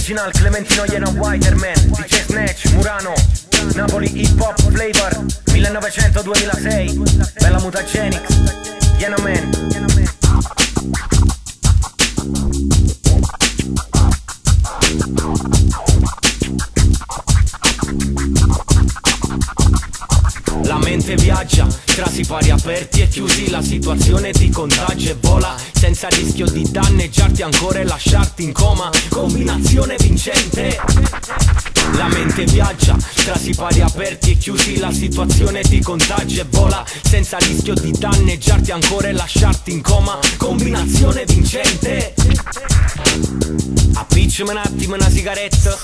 Original, Clementino, Iena, Whiterman, DJ Snatch, Murano, Napoli, Hip Hop, Flavor, 1900-2006, Bella Mutagenics, Iena Man. La mente viaggia tra sipari aperti e chiusi, la situazione ti contagia e vola senza rischio di danneggiarti ancora e lasciarti in coma. Combinazione vincente. La mente viaggia tra sipari aperti e chiusi, la situazione ti contagia e vola senza rischio di danneggiarti ancora e lasciarti in coma. Combinazione vincente. Appicciami un attimo una sigaretta.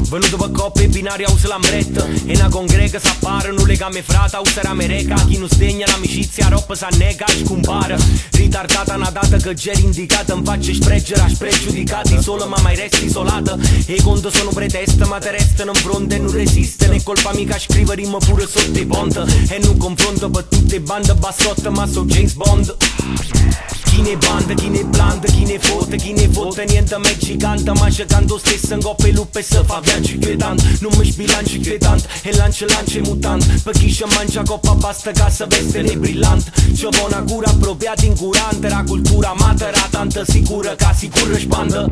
Venuto per coppia e binaria usa l'ambretto. E una congrega s'apparano legame frata userà mereca. Chi non sdegna l'amicizia roba s'annega scompare. Ritardata una data che già era indicata. In faccia spreggera spregiudicati solo ma mai resti isolata. E i conti sono pretesta ma te restano in fronte e non resiste. Né colpa mica scrivere rima pure sotto i ponte. E non confronto per tutte bande bassotte ma so James Bond. Chi ne banda, chi ne blanda, chi ne fotte, niente me gigante. Ma c'è canto stesso in coppa e luppe se fa viaggi inquietanti. Non mi sbilancio inquietante e lancia i mutanti. Per chi ci mangia coppa basta cassa veste ne brillante. C'è una cura appropriata incurante. La cultura matera tanto sicura che sicura spanda.